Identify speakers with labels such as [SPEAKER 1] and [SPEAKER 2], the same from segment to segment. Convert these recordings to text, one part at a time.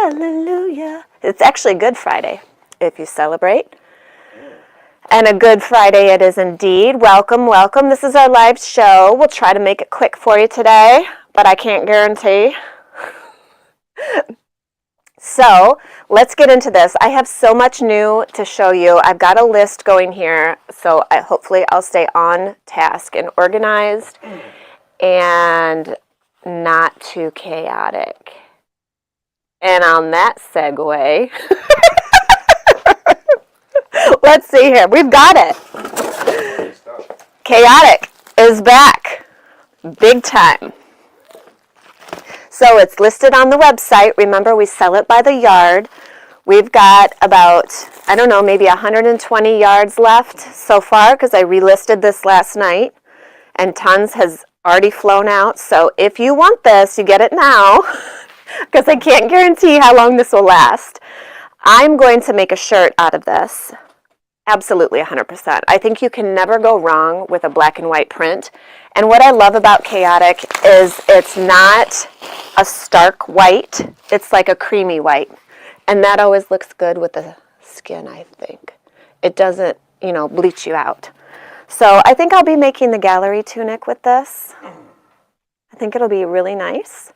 [SPEAKER 1] Hallelujah. It's actually Good Friday, if you celebrate. And a Good Friday it is indeed. Welcome, welcome. This is our live show. We'll try to make it quick for you today, but I can't guarantee. So let's get into this. I have so much new to show you. I've got a list going here, so hopefully I'll stay on task and organized and not too chaotic. And on that segue, let's see here. We've got it. Chaotic is back. Big time. So it's listed on the website. Remember, we sell it by the yard. We've got about, I don't know, maybe 120 yards left so far because I relisted this last night. And tons has already flown out. So if you want this, you get it now because I can't guarantee how long this will last. I'm going to make a shirt out of this. Absolutely 100%. I think you can never go wrong with a black and white print. And what I love about Chaotic is it's not a stark white. It's like a creamy white. And that always looks good with the skin, I think. It doesn't, bleach you out. So I think I'll be making the gallery tunic with this. I think it'll be really nice.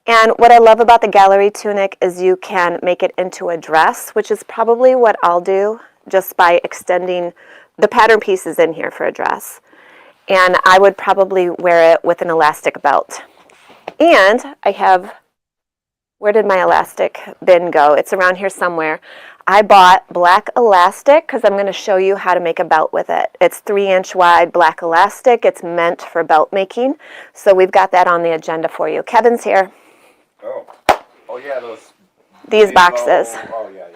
[SPEAKER 1] And what I love about the gallery tunic is you can make it into a dress, which is probably what I'll do just by extending the pattern pieces in here for a dress. And I would probably wear it with an elastic belt. And I have, where did my elastic bin go? It's around here somewhere. I bought black elastic because I'm going to show you how to make a belt with it. It's 3-inch wide black elastic. It's meant for belt making. So we've got that on the agenda for you. Kevin's here.
[SPEAKER 2] Oh yeah,
[SPEAKER 1] these boxes.
[SPEAKER 2] Oh yeah.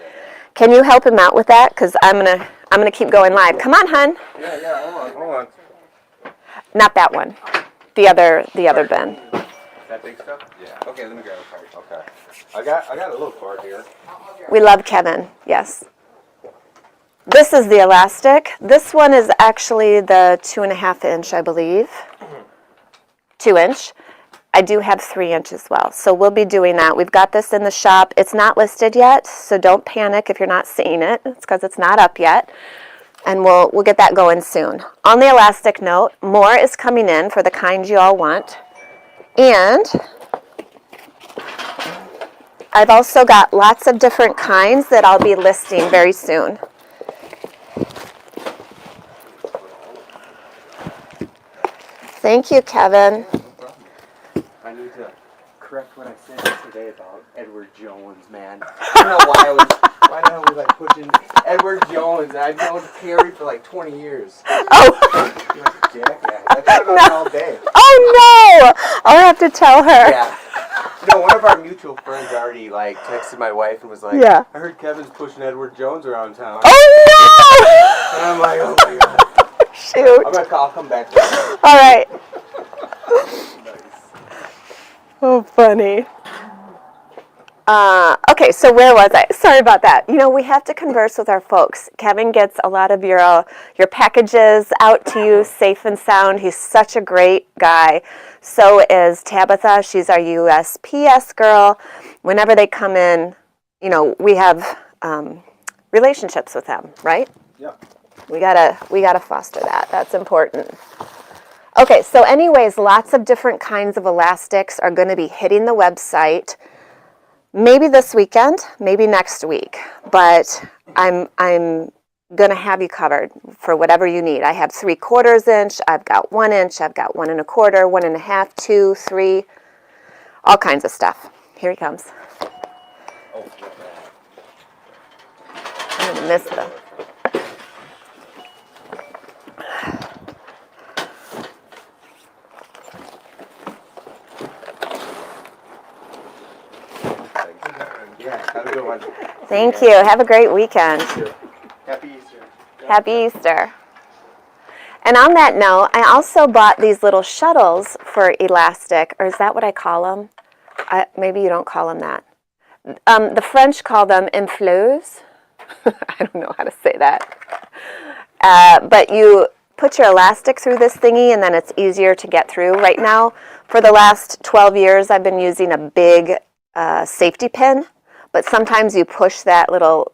[SPEAKER 1] Can you help him out with that? Because I'm gonna keep going live. Come on, hun.
[SPEAKER 2] Yeah. Hold on.
[SPEAKER 1] Not that one. The other bin.
[SPEAKER 2] That big stuff? Yeah. Okay, let me grab a card. Okay. I got a little card here.
[SPEAKER 1] We love Kevin. Yes. This is the elastic. This one is actually the 2.5-inch, I believe. 2-inch. I do have 3-inch as well, so we'll be doing that. We've got this in the shop. It's not listed yet, so don't panic if you're not seeing it. It's because it's not up yet, and we'll get that going soon. On the elastic note, more is coming in for the kind you all want, and I've also got lots of different kinds that I'll be listing very soon. Thank you, Kevin.
[SPEAKER 3] I need to correct what I said yesterday about Edward Jones, man. I don't know why the hell was I pushing Edward Jones? I've known Carrie for like 20 years.
[SPEAKER 1] Oh!
[SPEAKER 3] You're like a jackass. I've talked about it all day.
[SPEAKER 1] Oh no! I'll have to tell her.
[SPEAKER 3] Yeah. One of our mutual friends already texted my wife and was like,
[SPEAKER 1] yeah.
[SPEAKER 3] I heard Kevin's pushing Edward Jones around town.
[SPEAKER 1] Oh
[SPEAKER 3] no! And I'm like, oh my god.
[SPEAKER 1] Shoot.
[SPEAKER 3] I'll come back.
[SPEAKER 1] All right. Oh, funny. Okay, so where was I? Sorry about that. We have to converse with our folks. Kevin gets a lot of your packages out to you safe and sound. He's such a great guy. So is Tabitha. She's our USPS girl. Whenever they come in, we have relationships with them, right?
[SPEAKER 3] Yeah.
[SPEAKER 1] We gotta foster that. That's important. Okay, so anyways, lots of different kinds of elastics are going to be hitting the website. Maybe this weekend, maybe next week, but I'm going to have you covered for whatever you need. I have 3/4 inch, I've got 1 inch, I've got 1 1/4, 1.5, 2, 3, all kinds of stuff. Here he comes. I'm going to miss them.
[SPEAKER 3] Have a good one.
[SPEAKER 1] Thank you. Have a great weekend.
[SPEAKER 3] Happy Easter.
[SPEAKER 1] Happy Easter. And on that note, I also bought these little shuttles for elastic, or is that what I call them? Maybe you don't call them that. The French call them enfleuses. I don't know how to say that. But you put your elastic through this thingy and then it's easier to get through. Right now, for the last 12 years, I've been using a big safety pin, but sometimes you push that little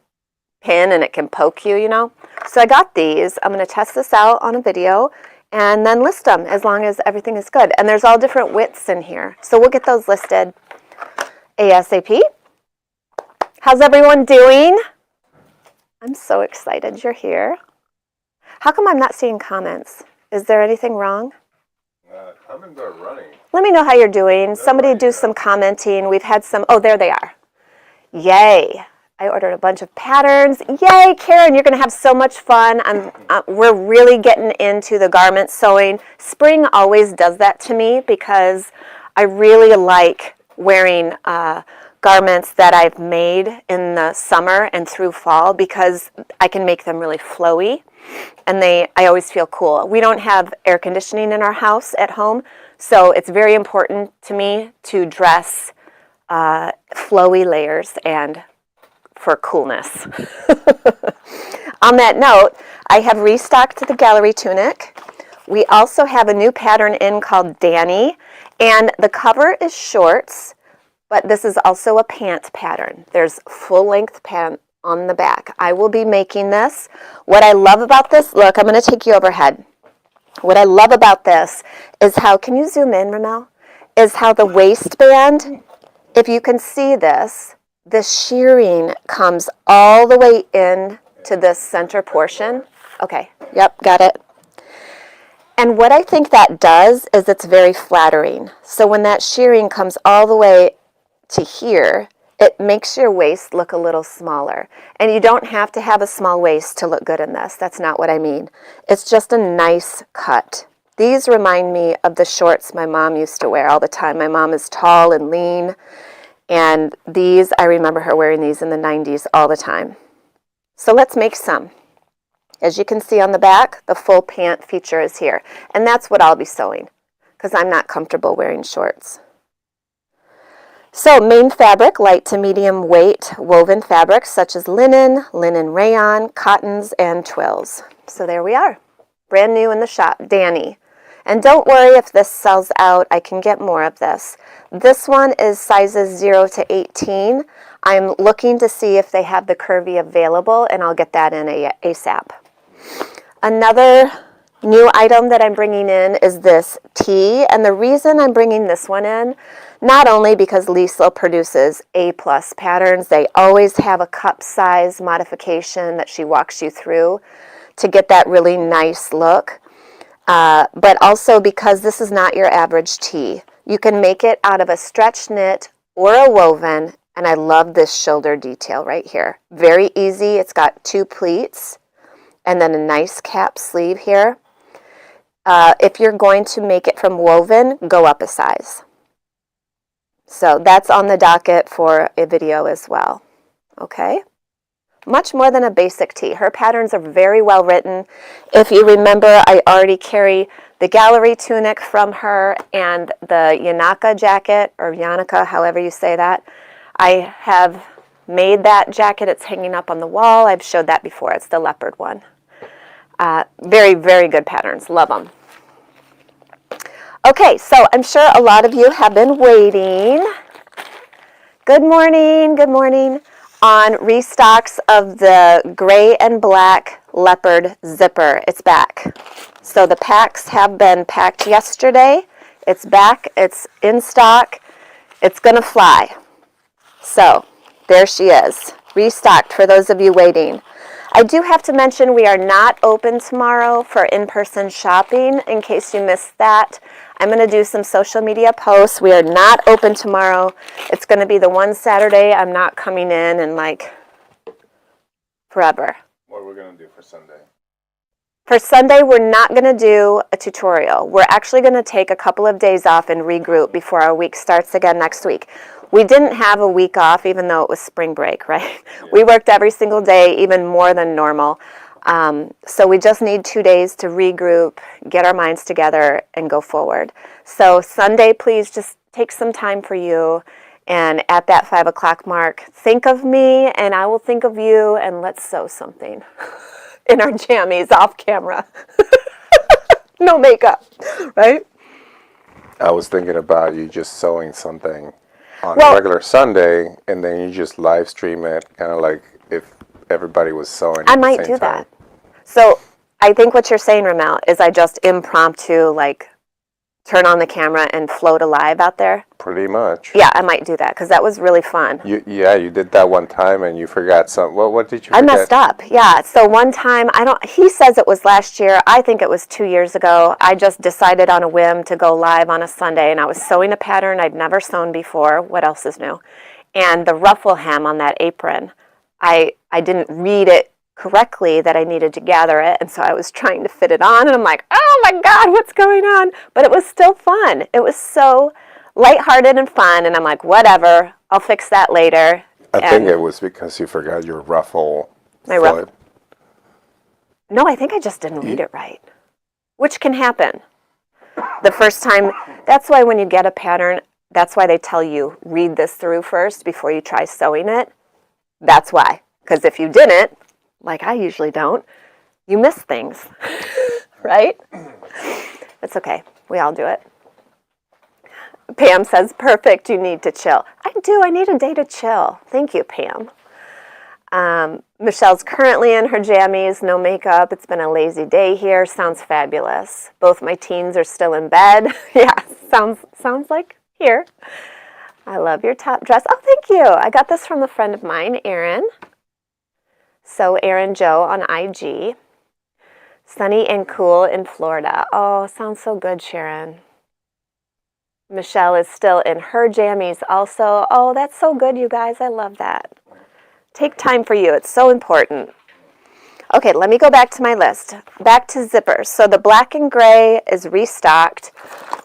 [SPEAKER 1] pin and it can poke you, you know. So I got these. I'm going to test this out on a video and then list them as long as everything is good. And there's all different widths in here. So we'll get those listed ASAP. How's everyone doing? I'm so excited you're here. How come I'm not seeing comments? Is there anything wrong?
[SPEAKER 2] Comments are running.
[SPEAKER 1] Let me know how you're doing. Somebody do some commenting. We've had some, oh, there they are. Yay. I ordered a bunch of patterns. Yay, Karen, you're going to have so much fun. We're really getting into the garment sewing. Spring always does that to me because I really like wearing garments that I've made in the summer and through fall because I can make them really flowy and I always feel cool. We don't have air conditioning in our house at home, so it's very important to me to dress flowy layers and for coolness. On that note, I have restocked the gallery tunic. We also have a new pattern in called Danny, and the cover is shorts, but this is also a pant pattern. There's full-length pant on the back. I will be making this. What I love about this, look, I'm going to take you overhead. What I love about this is how, can you zoom in, Ramel? Is how the waistband, if you can see this, the shearing comes all the way in to this center portion. Okay, yep, got it. And what I think that does is it's very flattering. So when that shearing comes all the way to here, it makes your waist look a little smaller. And you don't have to have a small waist to look good in this. That's not what I mean. It's just a nice cut. These remind me of the shorts my mom used to wear all the time. My mom is tall and lean. And these, I remember her wearing these in the 90s all the time. So let's make some. As you can see on the back, the full pant feature is here. And that's what I'll be sewing because I'm not comfortable wearing shorts. So main fabric, light to medium weight woven fabrics such as linen, linen rayon, cottons, and twills. So there we are. Brand new in the shop, Danny. And don't worry if this sells out, I can get more of this. This one is sizes 0 to 18. I'm looking to see if they have the curvy available, and I'll get that in ASAP. Another new item that I'm bringing in is this tee, and the reason I'm bringing this one in, not only because Liesl produces A+ patterns, they always have a cup size modification that she walks you through to get that really nice look. But also because this is not your average tee. You can make it out of a stretch knit or a woven, and I love this shoulder detail right here. Very easy. It's got 2 pleats and then a nice cap sleeve here. If you're going to make it from woven, go up a size. So that's on the docket for a video as well. Okay? Much more than a basic tee. Her patterns are very well written. If you remember, I already carry the gallery tunic from her and the Yanaka jacket, or Yanaka, however you say that. I have made that jacket. It's hanging up on the wall. I've showed that before. It's the leopard one. Very, very good patterns. Love them. Okay, so I'm sure a lot of you have been waiting. Good morning. Good morning. On restocks of the gray and black leopard zipper. It's back. So the packs have been packed yesterday. It's back. It's in stock. It's going to fly. So there she is. Restocked for those of you waiting. I do have to mention we are not open tomorrow for in-person shopping in case you missed that. I'm going to do some social media posts. We are not open tomorrow. It's going to be the one Saturday I'm not coming in and like forever.
[SPEAKER 2] What are we going to do for Sunday?
[SPEAKER 1] For Sunday, we're not going to do a tutorial. We're actually going to take a couple of days off and regroup before our week starts again next week. We didn't have a week off even though it was spring break, right? Yeah. We worked every single day, even more than normal. So we just need 2 days to regroup, get our minds together, and go forward. So Sunday, please just take some time for you. And at that 5 o'clock mark, think of me and I will think of you, and let's sew something in our jammies off camera. No makeup, right?
[SPEAKER 2] I was thinking about you just sewing something.
[SPEAKER 4] on
[SPEAKER 1] Well-
[SPEAKER 4] a regular Sunday, and then you just live stream it, kind of like if everybody was sewing
[SPEAKER 1] I
[SPEAKER 4] at the
[SPEAKER 1] might
[SPEAKER 4] same
[SPEAKER 1] do
[SPEAKER 4] time.
[SPEAKER 1] that. So I think what you're saying, Ramel, is I just impromptu, like, turn on the camera and float a live out there.
[SPEAKER 4] Pretty much.
[SPEAKER 1] Yeah, I might do that because that was really fun.
[SPEAKER 4] You did that one time, and you forgot something. What did you
[SPEAKER 1] I
[SPEAKER 4] forget?
[SPEAKER 1] messed up. Yeah. So one time, he says it was last year. I think it was 2 years ago. I just decided on a whim to go live on a Sunday, and I was sewing a pattern I'd never sewn before. What else is new? And the ruffle hem on that apron, I didn't read it correctly that I needed to gather it, and so I was trying to fit it on, and I'm like, oh my God, what's going on? But it was still fun. It was so lighthearted and fun, and I'm like, whatever, I'll fix that later.
[SPEAKER 4] I think it was because you forgot your ruffle
[SPEAKER 1] My
[SPEAKER 4] foot.
[SPEAKER 1] No, I think I just didn't read it right, which can happen. The first time, that's why when you get a pattern, that's why they tell you, read this through first before you try sewing it. That's why. Because if you didn't, like I usually don't, you miss things, right? It's okay. We all do it. Pam says, perfect, you need to chill. I do. I need a day to chill. Thank you, Pam. Michelle's currently in her jammies, no makeup. It's been a lazy day here. Sounds fabulous. Both my teens are still in bed. Yeah, sounds like here. I love your top dress. Oh, thank you. I got this from a friend of mine, Erin. So Erin Joe on IG. Sunny and cool in Florida. Oh, sounds so good, Sharon. Michelle is still in her jammies also. Oh, that's so good, you guys. I love that. Take time for you. It's so important. Okay, let me go back to my list. Back to zippers. So the black and gray is restocked.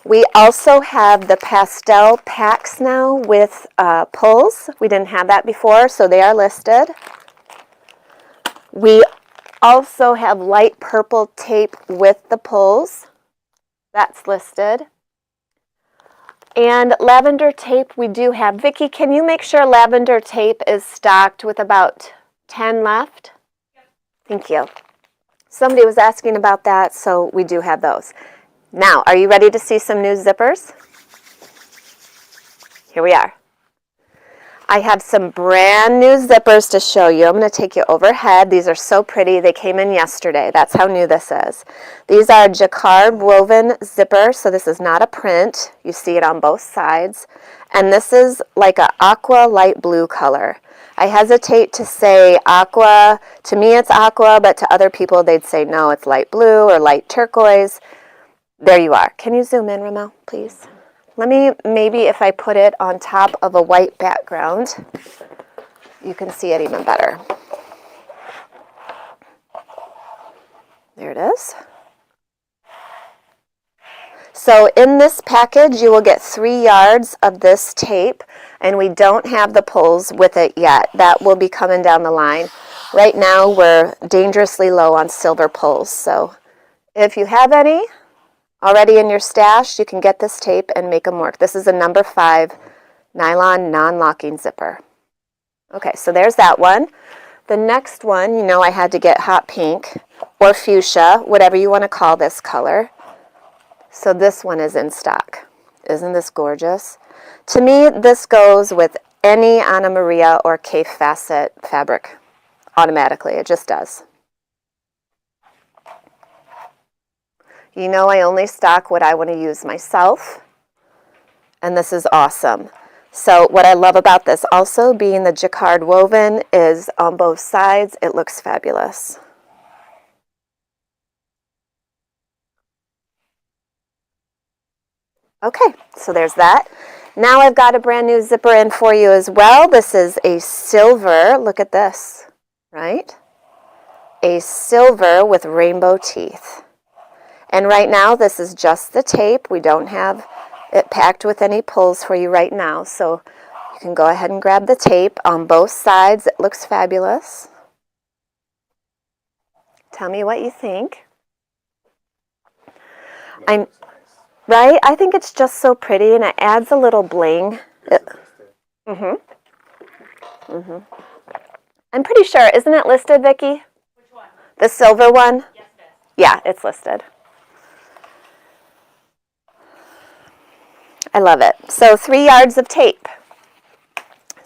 [SPEAKER 1] We also have the pastel packs now with pulls. We didn't have that before, so they are listed. We also have light purple tape with the pulls. That's listed. And lavender tape we do have. Vicki, can you make sure lavender tape is stocked with about 10 left? Yep. Thank you. Somebody was asking about that, so we do have those. Now, are you ready to see some new zippers? Here we are. I have some brand new zippers to show you. I'm going to take you overhead. These are so pretty. They came in yesterday. That's how new this is. These are jacquard woven zipper, so this is not a print. You see it on both sides. And this is like an aqua light blue color. I hesitate to say aqua. To me, it's aqua, but to other people, they'd say, no, it's light blue or light turquoise. There you are. Can you zoom in, Ramel, please? Let me, maybe if I put it on top of a white background, you can see it even better. There it is. So in this package, you will get 3 yards of this tape, and we don't have the pulls with it yet. That will be coming down the line. Right now, we're dangerously low on silver pulls, so if you have any already in your stash, you can get this tape and make them work. This is a number 5 nylon non-locking zipper. Okay, so there's that one. The next one, you know I had to get hot pink or fuchsia, whatever you want to call this color. So this one is in stock. Isn't this gorgeous? To me, this goes with any Anna Maria or Kaffe Fassett fabric automatically. It just does. You know I only stock what I want to use myself, and this is awesome. So what I love about this also being the jacquard woven is on both sides, it looks fabulous. Okay, so there's that. Now I've got a brand new zipper in for you as well. This is a silver, look at this, right? A silver with rainbow teeth. And right now, this is just the tape. We don't have it packed with any pulls for you right now. So you can go ahead and grab the tape on both sides. It looks fabulous. Tell me what you think. Right? I think it's just so pretty, and it adds a little bling. I'm pretty sure. Isn't it listed, Vicki?
[SPEAKER 5] Which one?
[SPEAKER 1] The silver one?
[SPEAKER 5] Yes, it is.
[SPEAKER 1] Yeah, it's listed. I love it. So 3 yards of tape.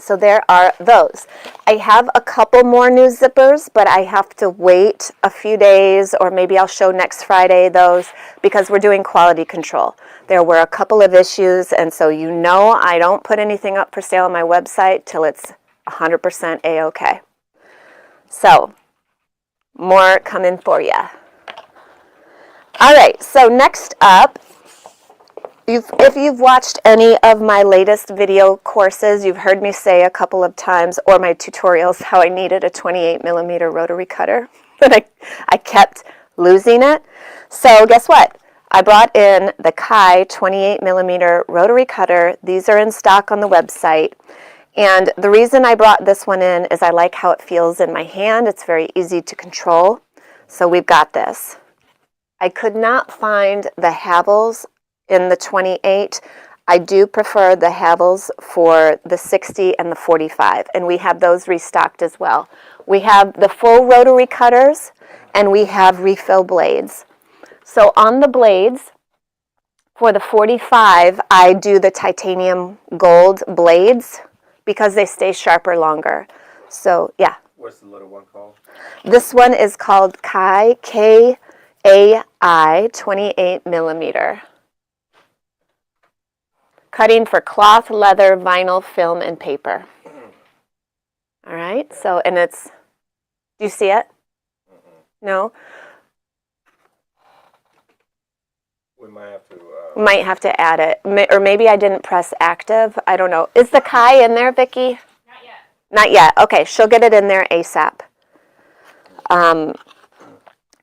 [SPEAKER 1] So there are those. I have a couple more new zippers, but I have to wait a few days, or maybe I'll show next Friday those, because we're doing quality control. There were a couple of issues, and so you know I don't put anything up for sale on my website till it's 100% A-OK. So, more coming for you. All right, so next up, if you've watched any of my latest video courses, you've heard me say a couple of times, or my tutorials, how I needed a 28mm rotary cutter, but I kept losing it. So guess what? I brought in the Kai 28mm rotary cutter. These are in stock on the website. And the reason I brought this one in is I like how it feels in my hand. It's very easy to control. So we've got this. I could not find the Havels in the 28. I do prefer the Havels for the 60 and the 45, and we have those restocked as well. We have the full rotary cutters, and we have refill blades. So on the blades, for the 45, I do the titanium gold blades because they stay sharper longer. So yeah.
[SPEAKER 2] What's the little one called?
[SPEAKER 1] This one is called Kai, K-A-I, 28mm. Cutting for cloth, leather, vinyl, film, and paper. All right, so, and it's, do you see it? No?
[SPEAKER 2] We might have to...
[SPEAKER 1] Might have to add it. Or maybe I didn't press active. I don't know. Is the Kai in there, Vicki?
[SPEAKER 5] Not yet.
[SPEAKER 1] Not yet. Okay, she'll get it in there ASAP.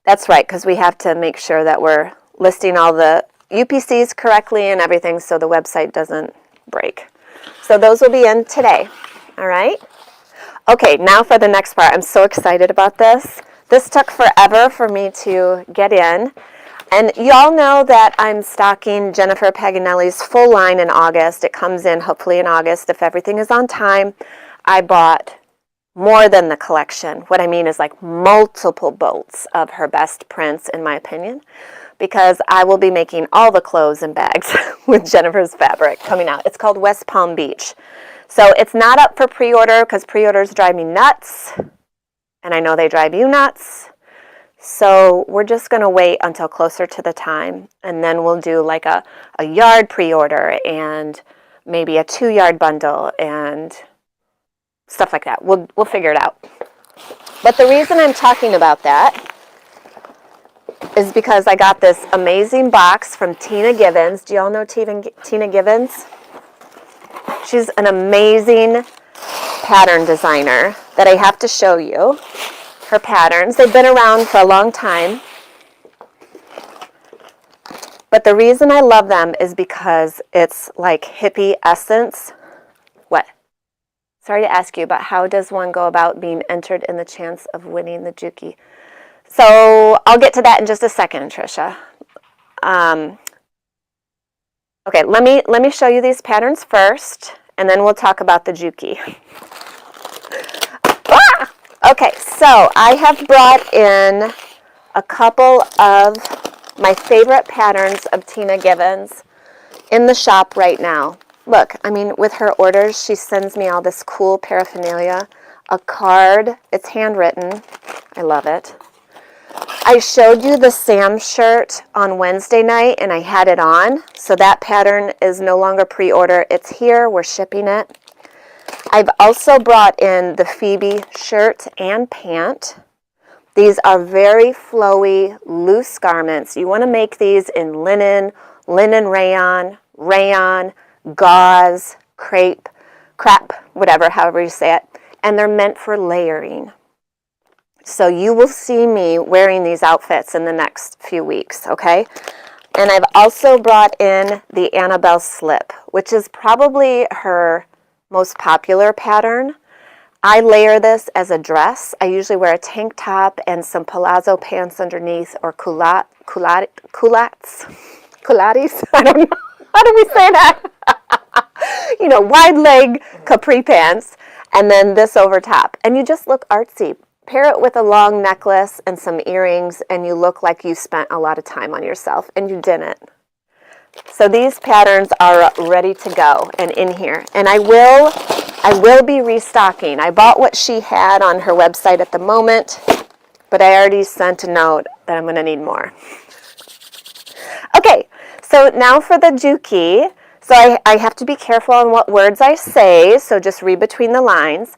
[SPEAKER 1] That's right, because we have to make sure that we're listing all the UPCs correctly and everything so the website doesn't break. So those will be in today. All right? Okay, now for the next part. I'm so excited about this. This took forever for me to get in. And y'all know that I'm stocking Jennifer Paganelli's full line in August. It comes in hopefully in August if everything is on time. I bought more than the collection. What I mean is like multiple bolts of her best prints, in my opinion, because I will be making all the clothes and bags with Jennifer's fabric coming out. It's called West Palm Beach. So it's not up for pre-order because pre-orders drive me nuts, and I know they drive you nuts. So we're just going to wait until closer to the time, and then we'll do like a yard pre-order and maybe a 2-yard bundle and stuff like that. We'll figure it out. But the reason I'm talking about that is because I got this amazing box from Tina Givens. Do you all know Tina Givens? She's an amazing pattern designer that I have to show you. Her patterns. They've been around for a long time. But the reason I love them is because it's like hippie essence. What? Sorry to ask you, but how does one go about being entered in the chance of winning the Juki? So I'll get to that in just a second, Tricia. Okay, let me show you these patterns first, and then we'll talk about the Juki. Okay, so I have brought in a couple of my favorite patterns of Tina Givens in the shop right now. Look, I mean, with her orders, she sends me all this cool paraphernalia, a card, it's handwritten, I love it. I showed you the Sam shirt on Wednesday night and I had it on, so that pattern is no longer pre-order, it's here, we're shipping it. I've also brought in the Phoebe shirt and pant. These are very flowy, loose garments. You want to make these in linen, linen rayon, gauze, crepe, whatever, however you say it. And they're meant for layering. So you will see me wearing these outfits in the next few weeks, okay? And I've also brought in the Annabelle slip, which is probably her most popular pattern. I layer this as a dress. I usually wear a tank top and some palazzo pants underneath, or culottes. I don't know. How do we say that? You know, wide leg capri pants, and then this over top. And you just look artsy. Pair it with a long necklace and some earrings, and you look like you spent a lot of time on yourself, and you didn't. So these patterns are ready to go and in here. And I will I will be restocking. I bought what she had on her website at the moment, but I already sent a note that I'm going to need more. Okay, so now for the Juki. So I have to be careful on what words I say, so just read between the lines.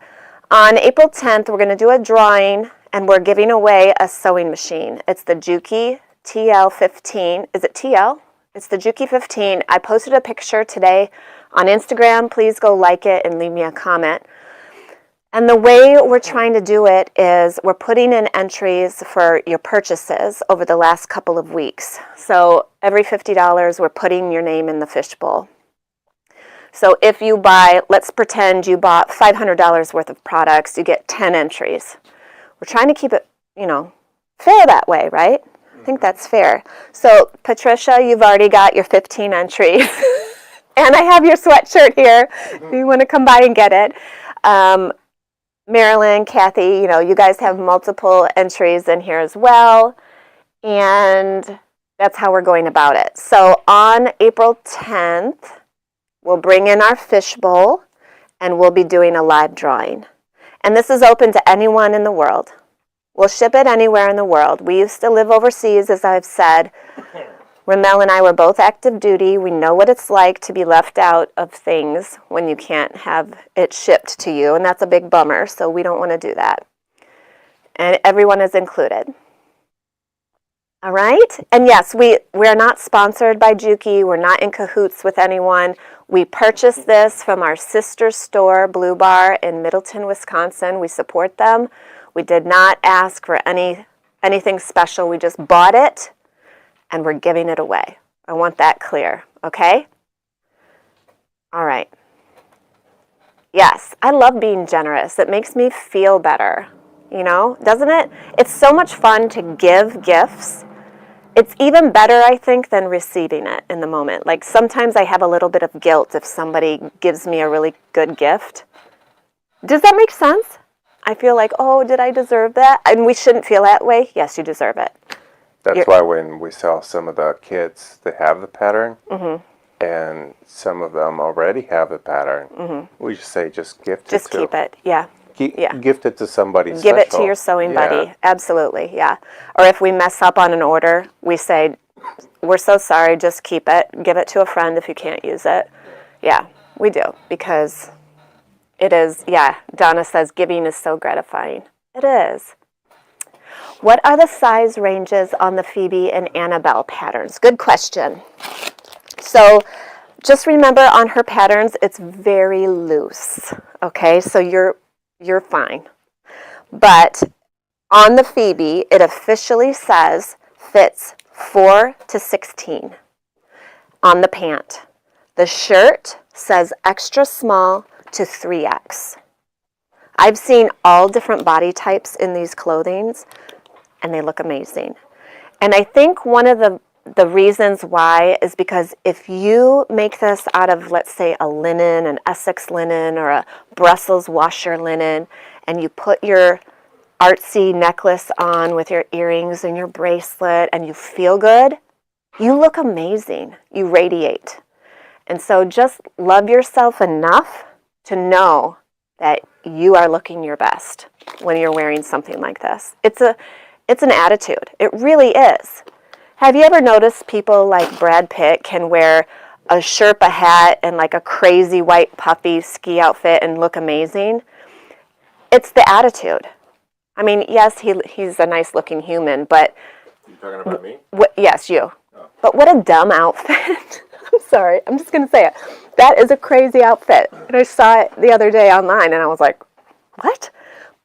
[SPEAKER 1] On April 10th, we're going to do a drawing, and we're giving away a sewing machine. It's the Juki TL15. Is it TL? It's the Juki 15. I posted a picture today on Instagram. Please go like it and leave me a comment. And the way we're trying to do it is we're putting in entries for your purchases over the last couple of weeks. So every $50, we're putting your name in the fishbowl. So if you buy, let's pretend you bought $500 worth of products, you get 10 entries. We're trying to keep it, fair that way, right? I think that's fair. So Patricia, you've already got your 15 entries. And I have your sweatshirt here if you want to come by and get it. Marilyn, Kathy, you guys have multiple entries in here as well. And that's how we're going about it. So on April 10th, we'll bring in our fishbowl and we'll be doing a live drawing. And this is open to anyone in the world. We'll ship it anywhere in the world. We used to live overseas, as I've said. Ramel and I were both active duty. We know what it's like to be left out of things when you can't have it shipped to you, and that's a big bummer, so we don't want to do that. And everyone is included. All right? And yes, we're not sponsored by Juki. We're not in cahoots with anyone. We purchased this from our sister store, Blue Bar, in Middleton, Wisconsin. We support them. We did not ask for anything special. We just bought it, and we're giving it away. I want that clear, okay? All right. Yes, I love being generous. It makes me feel better, doesn't it? It's so much fun to give gifts. It's even better, I think, than receiving it in the moment. Like sometimes I have a little bit of guilt if somebody gives me a really good gift. Does that make sense? I feel like, oh, did I deserve that? And we shouldn't feel that way. Yes, you deserve it.
[SPEAKER 4] That's why when we saw some of the kits, they have the pattern, and some of them already have the pattern. We just say, just gift it
[SPEAKER 1] Just keep it, yeah.
[SPEAKER 4] Gift it to somebody
[SPEAKER 1] Give
[SPEAKER 4] special.
[SPEAKER 1] it to your sewing buddy. Absolutely, yeah. Or if we mess up on an order, we say, we're so sorry, just keep it. Give it to a friend if you can't use it. Yeah, we do, because it is, Donna says giving is so gratifying. It is. What are the size ranges on the Phoebe and Annabelle patterns? Good question. So just remember on her patterns, it's very loose, okay? So you're fine. But on the Phoebe, it officially says fits 4 to 16 on the pant. The shirt says extra small to 3X. I've seen all different body types in these clothings, and they look amazing. And I think one of the reasons why is because if you make this out of, let's say, a linen, an Essex linen, or a Brussels washer linen, and you put your artsy necklace on with your earrings and your bracelet, and you feel good, you look amazing. You radiate. And so just love yourself enough to know that you are looking your best when you're wearing something like this. It's an attitude. It really is. Have you ever noticed people like Brad Pitt can wear a Sherpa hat and like a crazy white puffy ski outfit and look amazing? It's the attitude. I mean, yes, he's a nice looking human, but...
[SPEAKER 2] You talking about me?
[SPEAKER 1] Yes, you.
[SPEAKER 2] Oh.
[SPEAKER 1] But what a dumb outfit. I'm sorry. I'm just going to say it. That is a crazy outfit. And I saw it the other day online and I was like, what?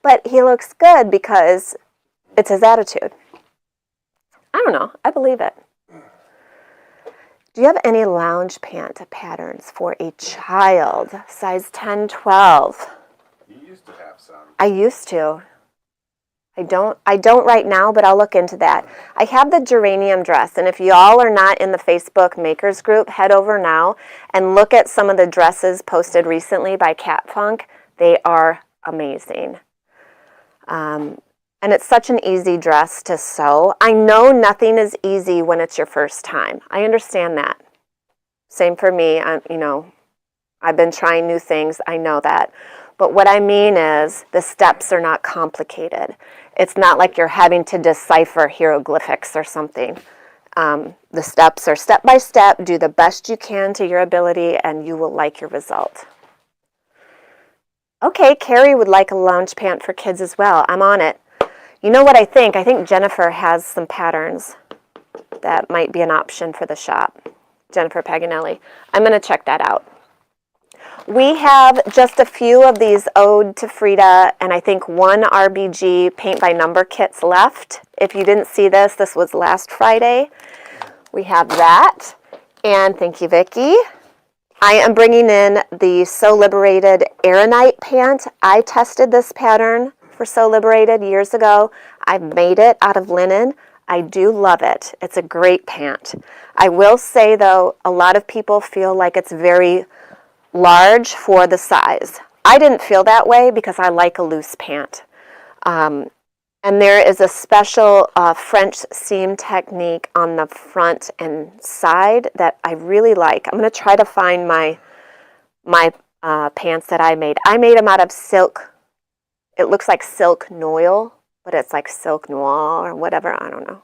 [SPEAKER 1] But he looks good because it's his attitude. I don't know. I believe it. Do you have any lounge pant patterns for a child? Size 10, 12.
[SPEAKER 2] You used to have some.
[SPEAKER 1] I used to. I don't right now, but I'll look into that. I have the geranium dress, and if y'all are not in the Facebook makers group, head over now and look at some of the dresses posted recently by Cat Funk. They are amazing. And it's such an easy dress to sew. I know nothing is easy when it's your first time. I understand that. Same for me. I've been trying new things, I know that. But what I mean is the steps are not complicated. It's not like you're having to decipher hieroglyphics or something. The steps are step by step. Do the best you can to your ability, and you will like your result. Okay, Carrie would like a lounge pant for kids as well. I'm on it. You know what I think? I think Jennifer has some patterns that might be an option for the shop. Jennifer Paganelli. I'm going to check that out. We have just a few of these Ode to Frida, and I think one RBG paint by number kits left. If you didn't see this, this was last Friday. We have that, and thank you, Vicki. I am bringing in the So Liberated Aeronite pant. I tested this pattern for So Liberated years ago. I've made it out of linen. I do love it. It's a great pant. I will say, though, a lot of people feel like it's very large for the size. I didn't feel that way because I like a loose pant. And there is a special French seam technique on the front and side that I really like. I'm going to try to find my pants that I made. I made them out of silk. It looks like silk noil, but it's like silk noir or whatever. I don't know.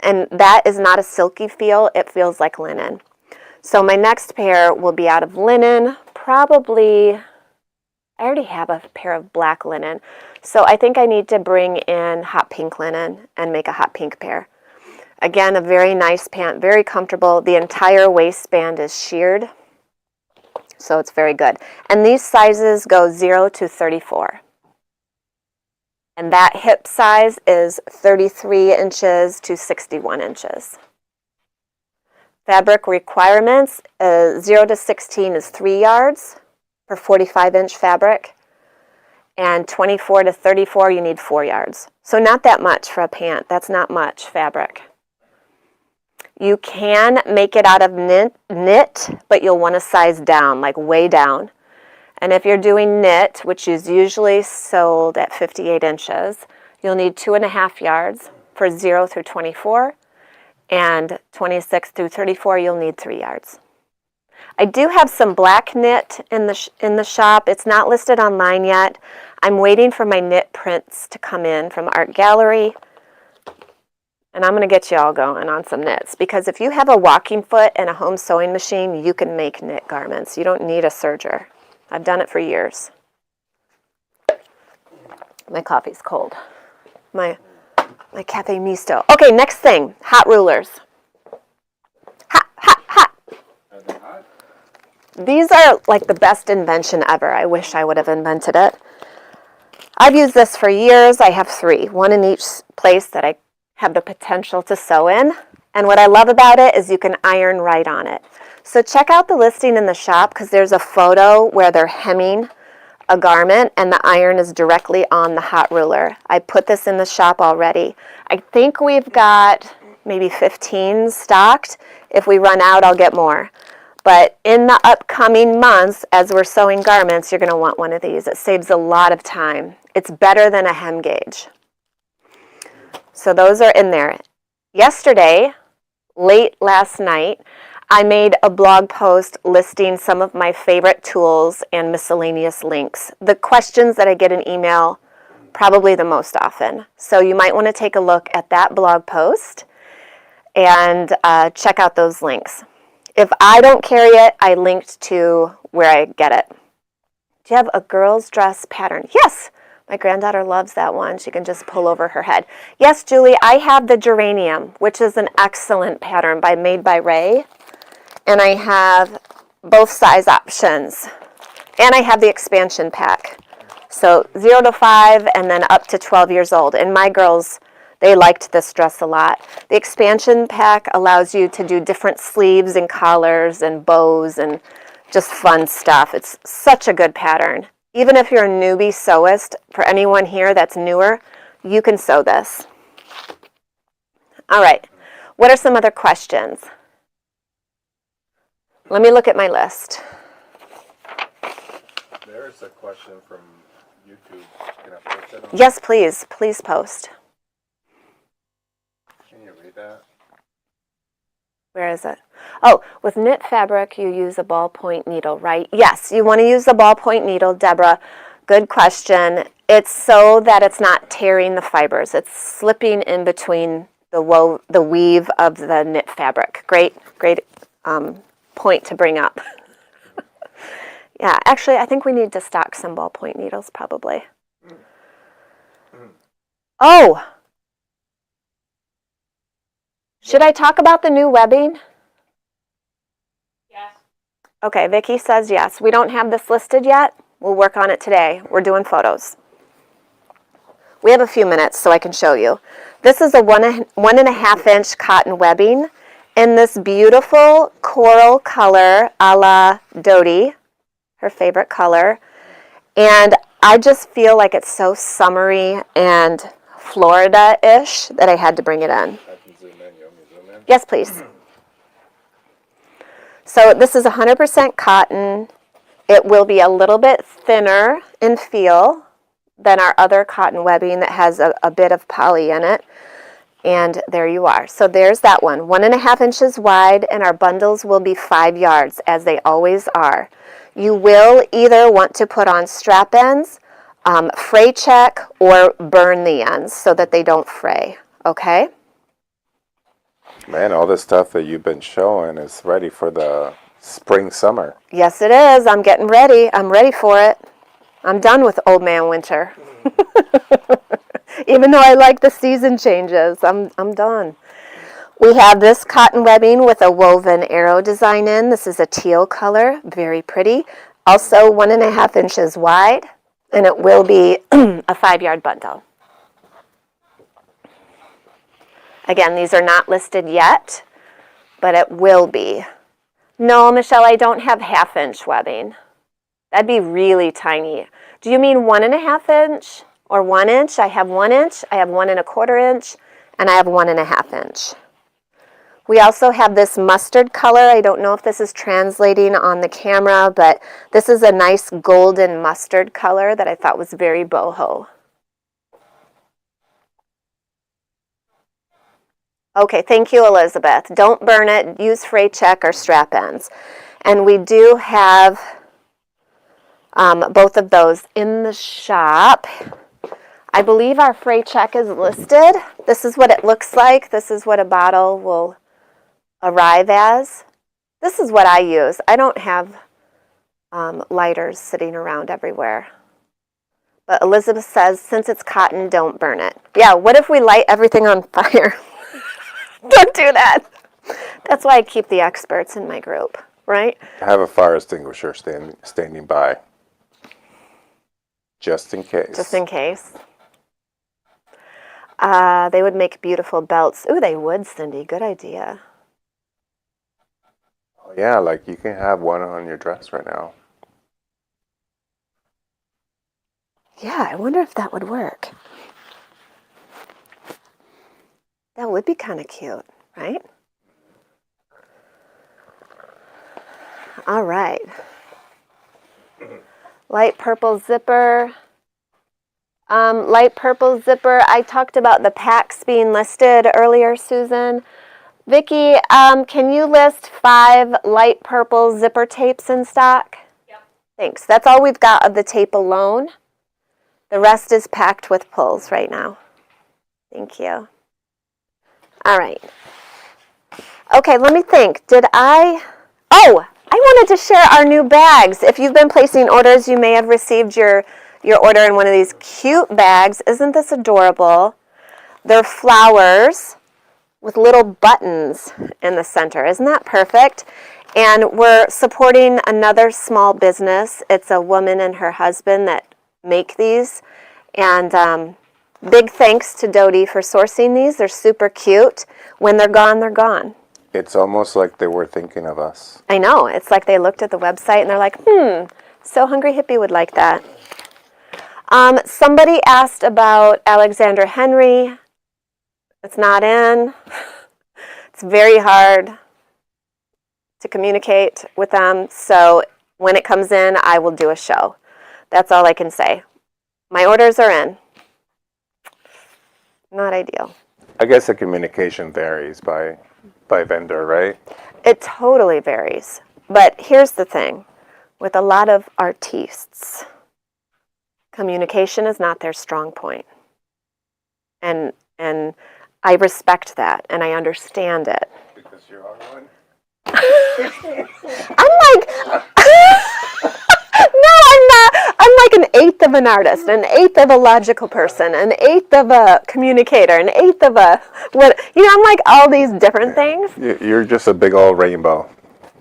[SPEAKER 1] And that is not a silky feel. It feels like linen. So my next pair will be out of linen, probably, I already have a pair of black linen. So I think I need to bring in hot pink linen and make a hot pink pair. Again, a very nice pant, very comfortable. The entire waistband is sheared, so it's very good. And these sizes go 0 to 34. And that hip size is 33 inches to 61 inches. Fabric requirements, 0 to 16 is 3 yards for 45-inch fabric. And 24 to 34, you need 4 yards. So not that much for a pant. That's not much fabric. You can make it out of knit, but you'll want to size down, like way down. And if you're doing knit, which is usually sold at 58 inches, you'll need 2.5 yards for 0 through 24. And 26 through 34, you'll need 3 yards. I do have some black knit in the shop. It's not listed online yet. I'm waiting for my knit prints to come in from Art Gallery. And I'm going to get you all going on some knits. Because if you have a walking foot and a home sewing machine, you can make knit garments. You don't need a serger. I've done it for years. My coffee's cold. My Cafe Misto. Okay, next thing, hot rulers. Hot, hot, hot.
[SPEAKER 2] Are they hot?
[SPEAKER 1] These are like the best invention ever. I wish I would have invented it. I've used this for years. I have 3, one in each place that I have the potential to sew in. And what I love about it is you can iron right on it. So check out the listing in the shop because there's a photo where they're hemming a garment and the iron is directly on the hot ruler. I put this in the shop already. I think we've got maybe 15 stocked. If we run out, I'll get more. But in the upcoming months, as we're sewing garments, you're going to want one of these. It saves a lot of time. It's better than a hem gauge. So those are in there. Yesterday, late last night, I made a blog post listing some of my favorite tools and miscellaneous links. The questions that I get in email probably the most often. So you might want to take a look at that blog post and check out those links. If I don't carry it, I linked to where I get it. Do you have a girl's dress pattern? Yes. My granddaughter loves that one. She can just pull over her head. Yes, Julie, I have the geranium, which is an excellent pattern Made by Ray. And I have both size options. And I have the expansion pack. So 0 to 5 and then up to 12 years old. And my girls, they liked this dress a lot. The expansion pack allows you to do different sleeves and collars and bows and just fun stuff. It's such a good pattern. Even if you're a newbie sewist, for anyone here that's newer, you can sew this. All right, what are some other questions? Let me look at my list.
[SPEAKER 4] There's a question from YouTube. Can I post it on?
[SPEAKER 1] Yes, please. Please post.
[SPEAKER 4] Can you read that?
[SPEAKER 1] Where is it? Oh, with knit fabric, you use a ballpoint needle, right? Yes, you want to use the ballpoint needle, Deborah. Good question. It's so that it's not tearing the fibers. It's slipping in between the weave of the knit fabric. Great point to bring up. Yeah, actually, I think we need to stock some ballpoint needles, probably. Oh! Should I talk about the new webbing?
[SPEAKER 5] Yes.
[SPEAKER 1] Okay, Vicki says yes. We don't have this listed yet. We'll work on it today. We're doing photos. We have a few minutes so I can show you. This is a 1.5 inch cotton webbing in this beautiful coral color a la Dodie, her favorite color. And I just feel like it's so summery and Florida-ish that I had to bring it in.
[SPEAKER 4] I can zoom in. You want me to zoom in?
[SPEAKER 1] Yes, please. So this is 100% cotton. It will be a little bit thinner in feel than our other cotton webbing that has a bit of poly in it. And there you are. So there's that one, 1.5 inches wide, and our bundles will be 5 yards, as they always are. You will either want to put on strap ends, fray check, or burn the ends so that they don't fray, okay?
[SPEAKER 4] Man, all this stuff that you've been showing is ready for the spring, summer.
[SPEAKER 1] Yes, it is. I'm getting ready. I'm ready for it. I'm done with old man winter. Even though I like the season changes, I'm done. We have this cotton webbing with a woven arrow design in. This is a teal color, very pretty. Also 1.5 inches wide, and it will be a 5 yard bundle. Again, these are not listed yet, but it will be. No, Michelle, I don't have 1/2 inch webbing. That'd be really tiny. Do you mean 1.5 inch or 1 inch? I have 1 inch, I have 1.25 inch, and I have 1.5 inch. We also have this mustard color. I don't know if this is translating on the camera, but this is a nice golden mustard color that I thought was very boho. Okay, thank you, Elizabeth. Don't burn it. Use fray check or strap ends. And we do have both of those in the shop. I believe our fray check is listed. This is what it looks like. This is what a bottle will arrive as. This is what I use. I don't have lighters sitting around everywhere. But Elizabeth says, since it's cotton, don't burn it. Yeah, what if we light everything on fire? Don't do that. That's why I keep the experts in my group, right?
[SPEAKER 4] I have a fire extinguisher standing by. Just in case.
[SPEAKER 1] Just in case. They would make beautiful belts. Ooh, they would, Cindy. Good idea.
[SPEAKER 4] Yeah, like you can have one on your dress right now.
[SPEAKER 1] Yeah, I wonder if that would work. That would be kind of cute, right? All right. Light purple zipper. Light purple zipper. I talked about the packs being listed earlier, Susan. Vicki, can you list 5 light purple zipper tapes in stock?
[SPEAKER 5] Yep.
[SPEAKER 1] Thanks. That's all we've got of the tape alone. The rest is packed with pulls right now. Thank you. All right. Okay, let me think. Oh, I wanted to share our new bags. If you've been placing orders, you may have received your order in one of these cute bags. Isn't this adorable? They're flowers with little buttons in the center. Isn't that perfect? And we're supporting another small business. It's a woman and her husband that make these. And big thanks to Dodie for sourcing these. They're super cute. When they're gone, they're gone.
[SPEAKER 4] It's almost like they were thinking of us.
[SPEAKER 1] I know. It's like they looked at the website and they're like, So Hungry Hippie would like that. Somebody asked about Alexander Henry. It's not in. It's very hard to communicate with them. So when it comes in, I will do a show. That's all I can say. My orders are in. Not ideal.
[SPEAKER 4] I guess the communication varies by vendor, right?
[SPEAKER 1] It totally varies. But here's the thing. With a lot of artistes, communication is not their strong point. And I respect that, and I understand it.
[SPEAKER 4] Because you are one.
[SPEAKER 1] I'm like, no, I'm not. I'm like an eighth of an artist, an eighth of a logical person, an eighth of a communicator, an eighth of a what? I'm like all these different things.
[SPEAKER 4] You're just a big old rainbow.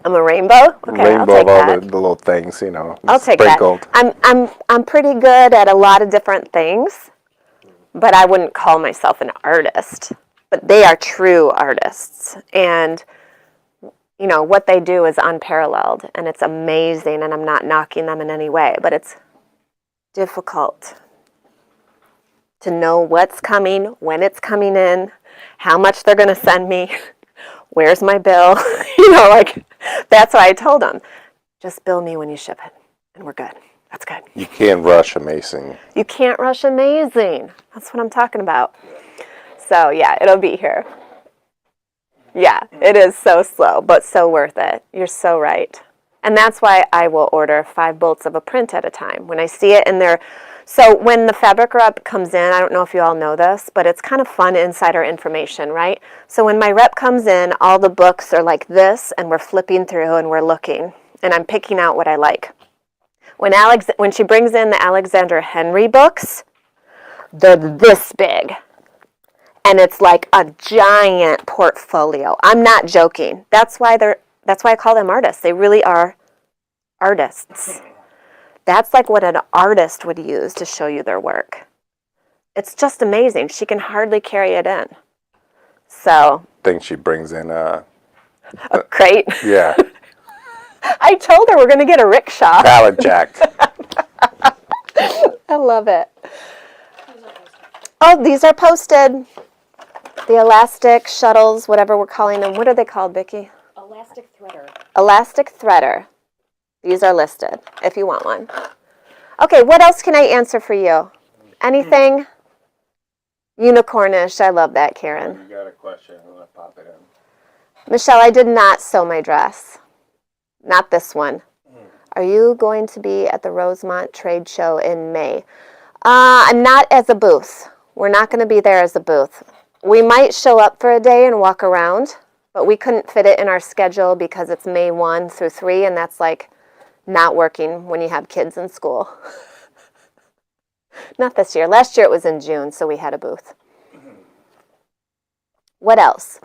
[SPEAKER 1] I'm a rainbow. Okay,
[SPEAKER 4] Rainbow
[SPEAKER 1] I'll take
[SPEAKER 4] of all
[SPEAKER 1] that.
[SPEAKER 4] the little things,
[SPEAKER 1] I'll take
[SPEAKER 4] sprinkled.
[SPEAKER 1] that. I'm pretty good at a lot of different things, but I wouldn't call myself an artist. But they are true artists, and what they do is unparalleled, and it's amazing, and I'm not knocking them in any way, but it's difficult to know what's coming, when it's coming in, how much they're going to send me, where's my bill, that's why I told them, just bill me when you ship it, and we're good. That's good.
[SPEAKER 4] You can't rush amazing.
[SPEAKER 1] You can't rush amazing. That's what I'm talking about. So, yeah, it'll be here. Yeah, it is so slow, but so worth it. You're so right. And that's why I will order 5 bolts of a print at a time. When I see it in there, so when the fabric rep comes in, I don't know if you all know this, but it's kind of fun insider information, right? So when my rep comes in, all the books are like this, and we're flipping through and we're looking, and I'm picking out what I like. When she brings in the Alexander Henry books, they're this big. And it's like a giant portfolio. I'm not joking. That's why I call them artists. They really are artists. That's like what an artist would use to show you their work. It's just amazing. She can hardly carry it in. So.
[SPEAKER 4] I think she brings in
[SPEAKER 1] a crate.
[SPEAKER 4] Yeah.
[SPEAKER 1] I told her we're going to get a rickshaw.
[SPEAKER 4] Pallet jack.
[SPEAKER 1] I love it. Oh, these are posted. The elastic shuttles, whatever we're calling them. What are they called, Vicki?
[SPEAKER 5] Elastic threader.
[SPEAKER 1] Elastic threader. These are listed if you want one. Okay, what else can I answer for you? Anything? Unicornish. I love that, Karen.
[SPEAKER 4] You got a question. I'm going to pop it in.
[SPEAKER 1] Michelle, I did not sew my dress. Not this one. Are you going to be at the Rosemont Trade Show in May? I'm not as a booth. We're not going to be there as a booth. We might show up for a day and walk around, but we couldn't fit it in our schedule because it's May 1 through 3, and that's like not working when you have kids in school. Not this year. Last year it was in June, so we had a booth. What else?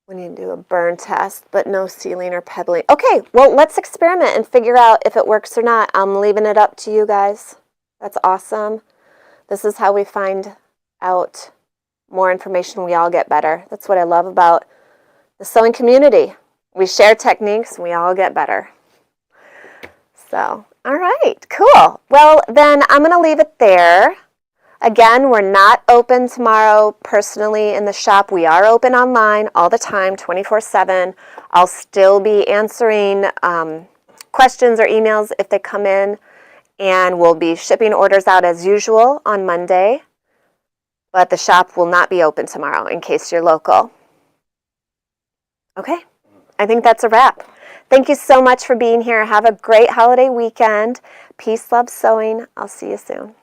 [SPEAKER 1] We need to do a burn test, but no sealing or pebbling. Okay, well, let's experiment and figure out if it works or not. I'm leaving it up to you guys. That's awesome. This is how we find out more information. We all get better. That's what I love about the sewing community. We share techniques, and we all get better. So, all right, cool. Well, then I'm going to leave it there. Again, we're not open tomorrow personally in the shop. We are open online all the time, 24/7. I'll still be answering questions or emails if they come in, and we'll be shipping orders out as usual on Monday. But the shop will not be open tomorrow in case you're local. Okay, I think that's a wrap. Thank you so much for being here. Have a great holiday weekend. Peace, love, sewing. I'll see you soon.